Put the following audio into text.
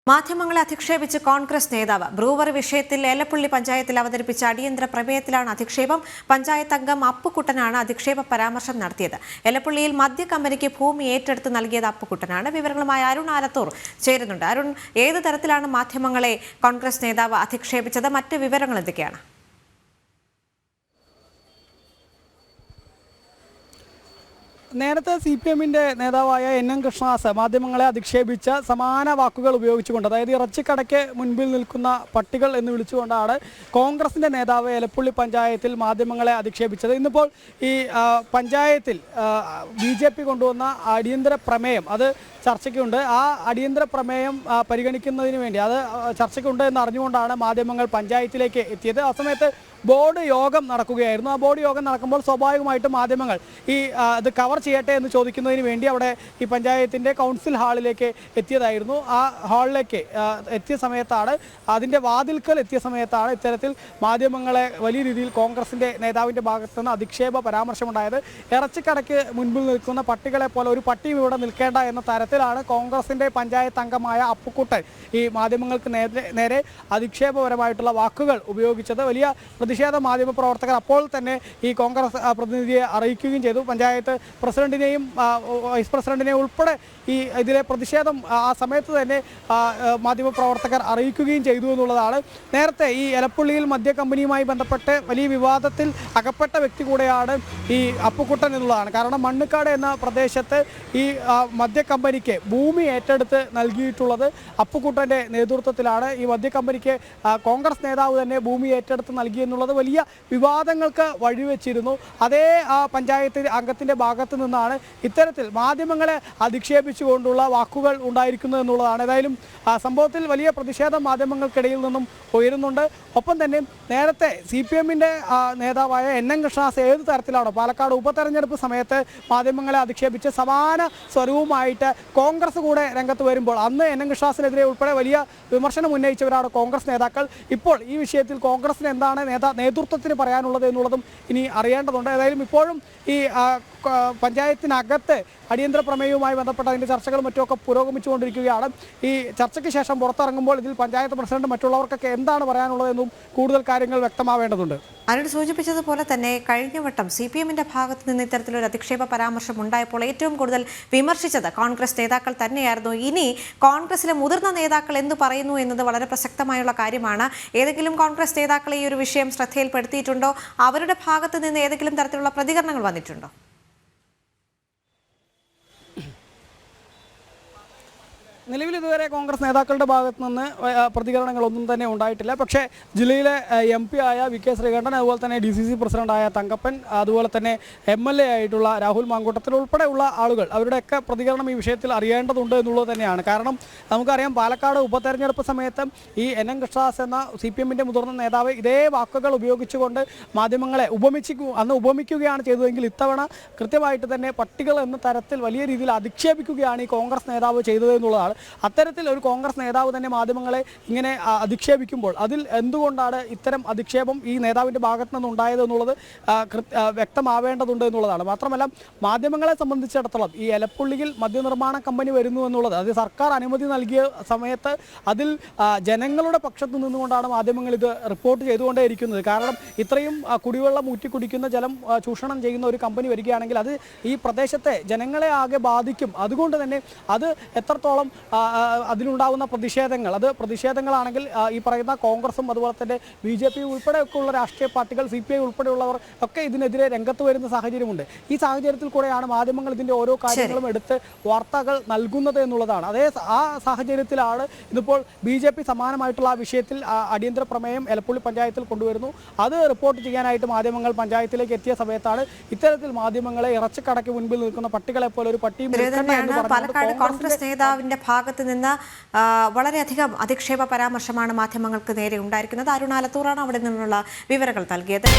മാധ്യമങ്ങളെ അധിക്ഷേപിച്ച് കോൺഗ്രസ് നേതാവ് ബ്രൂവറി വിഷയത്തിൽ ഏലപ്പള്ളി പഞ്ചായത്തിൽ അവതരിപ്പിച്ച അടിയന്തര പ്രമേയത്തിലാണ് അധിക്ഷേപം. പഞ്ചായത്ത് അംഗം അപ്പുക്കുട്ടനാണ് അധിക്ഷേപ പരാമർശം നടത്തിയത്. ഏലപ്പള്ളിയിൽ മദ്യ കമ്പനിക്ക് ഭൂമി ഏറ്റെടുത്ത് നൽകിയത് അപ്പുക്കുട്ടനാണ്. വിവരങ്ങളുമായി അരുൺ ആലത്തൂർ ചേരുന്നുണ്ട്. അരുൺ, ഏത് തരത്തിലാണ് മാധ്യമങ്ങളെ കോൺഗ്രസ് നേതാവ് അധിക്ഷേപിച്ചത്? മറ്റ് വിവരങ്ങൾ എന്തൊക്കെയാണ്? നേരത്തെ CPM-ന്റെ നേതാവായ NM കൃഷ്ണദാസ് മാധ്യമങ്ങളെ അധിക്ഷേപിച്ച സമാന വാക്കുകൾ ഉപയോഗിച്ചുകൊണ്ട്, അതായത് ഇറച്ചിക്കടയ്ക്ക് മുൻപിൽ നിൽക്കുന്ന പട്ടികൾ എന്ന് വിളിച്ചുകൊണ്ടാണ് കോൺഗ്രസിൻ്റെ നേതാവ് ഏലപ്പള്ളി പഞ്ചായത്തിൽ മാധ്യമങ്ങളെ അധിക്ഷേപിച്ചത്. ഇന്നിപ്പോൾ ഈ പഞ്ചായത്തിൽ BJP കൊണ്ടുവന്ന അടിയന്തര പ്രമേയം അത് ചർച്ചയ്ക്കുണ്ട്. ആ അടിയന്തര പ്രമേയം പരിഗണിക്കുന്നതിന് വേണ്ടി അത് ചർച്ചയ്ക്കുണ്ട് എന്ന് അറിഞ്ഞുകൊണ്ടാണ് മാധ്യമങ്ങൾ പഞ്ചായത്തിലേക്ക് എത്തിയത്. ആ സമയത്ത് ബോർഡ് യോഗം നടക്കുകയായിരുന്നു. ആ ബോർഡ് യോഗം നടക്കുമ്പോൾ സ്വാഭാവികമായിട്ടും മാധ്യമങ്ങൾ ഇത് കവർ ചെയ്യട്ടെ എന്ന് ചോദിക്കുന്നതിന് വേണ്ടി അവിടെ ഈ പഞ്ചായത്തിൻ്റെ കൗൺസിൽ ഹാളിലേക്ക് എത്തിയതായിരുന്നു. ആ ഹാളിലേക്ക് എത്തിയ സമയത്താണ്, അതിൻ്റെ വാതിൽക്കൽ എത്തിയ സമയത്താണ് ഇത്തരത്തിൽ മാധ്യമങ്ങളെ വലിയ രീതിയിൽ കോൺഗ്രസിൻ്റെ നേതാവിൻ്റെ ഭാഗത്തു നിന്ന് അധിക്ഷേപ പരാമർശമുണ്ടായത്. ഇറച്ചിക്കടയ്ക്ക് മുൻപിൽ നിൽക്കുന്ന പട്ടികളെ പോലെ ഒരു പട്ടിയും ഇവിടെ നിൽക്കേണ്ട എന്ന തരത്തിലാണ് കോൺഗ്രസിൻ്റെ പഞ്ചായത്ത് അംഗമായ അപ്പുക്കുട്ടൻ ഈ മാധ്യമങ്ങൾക്ക് നേരെ അധിക്ഷേപപരമായിട്ടുള്ള വാക്കുകൾ ഉപയോഗിച്ചത്. വലിയ പ്രതിഷേധ മാധ്യമ പ്രവർത്തകർ അപ്പോൾ തന്നെ ഈ കോൺഗ്രസ് പ്രതിനിധിയെ അറിയിക്കുകയും ചെയ്തു. പഞ്ചായത്ത് പ്രസിഡന്റിനെയും വൈസ് പ്രസിഡന്റിനെയും ഉൾപ്പെടെ ഈ ഇതിലെ പ്രതിഷേധം ആ സമയത്ത് തന്നെ മാധ്യമപ്രവർത്തകർ അറിയിക്കുകയും ചെയ്തു എന്നുള്ളതാണ്. നേരത്തെ ഈ ഏലപ്പള്ളിയിൽ മദ്യ കമ്പനിയുമായി ബന്ധപ്പെട്ട് വലിയ വിവാദത്തിൽ അകപ്പെട്ട വ്യക്തി കൂടെയാണ് ഈ അപ്പുക്കുട്ടൻ എന്നുള്ളതാണ്. കാരണം മണ്ണുക്കാട് എന്ന പ്രദേശത്ത് ഈ മദ്യ കമ്പനിക്ക് ഭൂമി ഏറ്റെടുത്ത് നൽകിയിട്ടുള്ളത് അപ്പുക്കുട്ടൻ്റെ നേതൃത്വത്തിലാണ്. ഈ മദ്യ കമ്പനിക്ക് കോൺഗ്രസ് നേതാവ് തന്നെ ഭൂമി ഏറ്റെടുത്ത് നൽകിയെന്നുള്ളത് വലിയ വിവാദങ്ങൾക്ക് വഴിവെച്ചിരുന്നു. അതേ പഞ്ചായത്ത് അംഗത്തിൻ്റെ ഭാഗത്ത് നിന്നാണ് ഇത്തരത്തിൽ മാധ്യമങ്ങളെ അധിക്ഷേപിച്ചുകൊണ്ടുള്ള വാക്കുകൾ ഉണ്ടായിരിക്കുന്നത് എന്നുള്ളതാണ്. ഏതായാലും സംഭവത്തിൽ വലിയ പ്രതിഷേധം മാധ്യമങ്ങൾക്കിടയിൽ നിന്നും ഉയരുന്നുണ്ട്. ഒപ്പം തന്നെ നേരത്തെ CPM-ന്റെ നേതാവായ NM കൃഷ്ണദാസ് ഏത് തരത്തിലാണോ പാലക്കാട് ഉപതെരഞ്ഞെടുപ്പ് സമയത്ത് മാധ്യമങ്ങളെ അധിക്ഷേപിച്ച് സമാന സ്വരവുമായിട്ട് കോൺഗ്രസ് കൂടെ രംഗത്ത് വരുമ്പോൾ അന്ന് NM കൃഷ്ണദാസിനെതിരെ ഉൾപ്പെടെ വലിയ വിമർശനം ഉന്നയിച്ചവരാണ് കോൺഗ്രസ് നേതാക്കൾ. ഇപ്പോൾ ഈ വിഷയത്തിൽ കോൺഗ്രസിന് എന്താണ് നേതൃത്വത്തിന് പറയാനുള്ളത് എന്നുള്ളതും ഇനി അറിയേണ്ടതുണ്ട്. ഏതായാലും ഇപ്പോഴും ഈ പഞ്ചായത്തിനകത്ത് അടിയന്തര പ്രമേയവുമായി ബന്ധപ്പെട്ട അതിൻ്റെ ചർച്ചകളും മറ്റുമൊക്കെ പുരോഗമിച്ചുകൊണ്ടിരിക്കുകയാണ്. ഈ ചർച്ചയ്ക്ക് ശേഷം പുറത്തിറങ്ങുമ്പോൾ ഇതിൽ പഞ്ചായത്ത് പ്രസിഡന്റ് മറ്റുള്ളവർക്കൊക്കെ എന്താണ് പറയാനുള്ളതെന്നും കൂടുതൽ കാര്യങ്ങൾ വ്യക്തമാവേണ്ടതുണ്ട്. അരുൺ സൂചിപ്പിച്ചതുപോലെ തന്നെ കഴിഞ്ഞ വട്ടം CPM-ന്റെ ഭാഗത്ത് നിന്ന് ഇത്തരത്തിലൊരു അധിക്ഷേപ പരാമർശം ഉണ്ടായപ്പോൾ ഏറ്റവും കൂടുതൽ വിമർശിച്ചത് കോൺഗ്രസ് നേതാക്കൾ തന്നെയായിരുന്നു. ഇനി കോൺഗ്രസിലെ മുതിർന്ന നേതാക്കൾ എന്ത് പറയുന്നു എന്നത് വളരെ പ്രസക്തമായുള്ള കാര്യമാണ്. ഏതെങ്കിലും കോൺഗ്രസ് നേതാക്കൾ ഈ ഒരു വിഷയം ശ്രദ്ധയിൽപ്പെടുത്തിയിട്ടുണ്ടോ? അവരുടെ ഭാഗത്ത് നിന്ന് ഏതെങ്കിലും തരത്തിലുള്ള പ്രതികരണങ്ങൾ വന്നിട്ടുണ്ടോ? നിലവിൽ ഇതുവരെ കോൺഗ്രസ് നേതാക്കളുടെ ഭാഗത്തു നിന്ന് പ്രതികരണങ്ങളൊന്നും തന്നെ ഉണ്ടായിട്ടില്ല. പക്ഷേ ജില്ലയിലെ MP ആയ VK ശ്രീകണ്ഠൻ, അതുപോലെ തന്നെ DCC പ്രസിഡന്റായ തങ്കപ്പൻ, അതുപോലെ തന്നെ MLA ആയിട്ടുള്ള രാഹുൽ മാങ്കൂട്ടത്തിൽ ഉൾപ്പെടെയുള്ള ആളുകൾ, അവരുടെയൊക്കെ പ്രതികരണം ഈ വിഷയത്തിൽ അറിയേണ്ടതുണ്ട് എന്നുള്ളത് തന്നെയാണ്. കാരണം നമുക്കറിയാം, പാലക്കാട് ഉപതെരഞ്ഞെടുപ്പ് സമയത്ത് ഈ NM കൃഷ്ണദാസ് എന്ന CPM-ന്റെ മുതിർന്ന നേതാവ് ഇതേ വാക്കുകൾ ഉപയോഗിച്ചുകൊണ്ട് മാധ്യമങ്ങളെ ഉപമിക്കുകയാണ് ചെയ്തതെങ്കിൽ ഇത്തവണ കൃത്യമായിട്ട് തന്നെ പട്ടികൾ എന്ന തരത്തിൽ വലിയ രീതിയിൽ അധിക്ഷേപിക്കുകയാണ് ഈ കോൺഗ്രസ് നേതാവ് ചെയ്തത് എന്നുള്ളതാണ്. അത്തരത്തിൽ ഒരു കോൺഗ്രസ് നേതാവ് തന്നെ മാധ്യമങ്ങളെ ഇങ്ങനെ അധിക്ഷേപിക്കുമ്പോൾ അതിൽ എന്തുകൊണ്ടാണ് ഇത്തരം അധിക്ഷേപം ഈ നേതാവിൻ്റെ ഭാഗത്തു നിന്നുണ്ടായത് എന്നുള്ളത് വ്യക്തമാവേണ്ടതുണ്ട് എന്നുള്ളതാണ്. മാത്രമല്ല, മാധ്യമങ്ങളെ സംബന്ധിച്ചിടത്തോളം ഈ ഏലപ്പള്ളിയിൽ മദ്യനിർമ്മാണ കമ്പനി വരുന്നു എന്നുള്ളത് അത് സർക്കാർ അനുമതി നൽകിയ സമയത്ത് അതിൽ ജനങ്ങളുടെ പക്ഷത്തു നിന്നുകൊണ്ടാണ് മാധ്യമങ്ങൾ ഇത് റിപ്പോർട്ട് ചെയ്തുകൊണ്ടേയിരിക്കുന്നത്. കാരണം ഇത്രയും കുടിവെള്ളം ഊറ്റിക്കുടിക്കുന്ന ജലം ചൂഷണം ചെയ്യുന്ന ഒരു കമ്പനി വരികയാണെങ്കിൽ അത് ഈ പ്രദേശത്തെ ജനങ്ങളെ ആകെ ബാധിക്കും. അതുകൊണ്ട് തന്നെ അത് എത്രത്തോളം അതിലുണ്ടാകുന്ന പ്രതിഷേധങ്ങളാണെങ്കിൽ ഈ പറയുന്ന കോൺഗ്രസും അതുപോലെ തന്നെ BJP ഉൾപ്പെടെയൊക്കെയുള്ള രാഷ്ട്രീയ പാർട്ടികൾ, CPI ഉൾപ്പെടെയുള്ളവർ ഒക്കെ ഇതിനെതിരെ രംഗത്ത് വരുന്ന സാഹചര്യമുണ്ട്. ഈ സാഹചര്യത്തിൽ കൂടെയാണ് മാധ്യമങ്ങൾ ഇതിൻ്റെ ഓരോ കാര്യങ്ങളും എടുത്ത് വാർത്തകൾ നൽകുന്നത് എന്നുള്ളതാണ്. ആ സാഹചര്യത്തിലാണ് ഇതിപ്പോൾ BJP സമാനമായിട്ടുള്ള ആ വിഷയത്തിൽ അടിയന്തര പ്രമേയം ഏലപ്പള്ളി പഞ്ചായത്തിൽ കൊണ്ടുവരുന്നു. അത് റിപ്പോർട്ട് ചെയ്യാനായിട്ട് മാധ്യമങ്ങൾ പഞ്ചായത്തിലേക്ക് എത്തിയ സമയത്താണ് ഇത്തരത്തിൽ മാധ്യമങ്ങളെ ഇറച്ചിക്കടയ്ക്ക് മുൻപിൽ നിൽക്കുന്ന പട്ടികളെ പോലെ ഒരു പട്ടിയും പാലക്കാട് കോൺഗ്രസ് നേതാവിന്റെ ഭാഗത്ത് നിന്ന് വളരെയധികം അധിക്ഷേപ പരാമർശമാണ് മാധ്യമങ്ങൾക്ക് നേരെ ഉണ്ടായിരിക്കുന്നത്. അരുൺ ആലത്തൂറാണ് അവിടെ നിന്നുള്ള വിവരങ്ങൾ നൽകിയത്.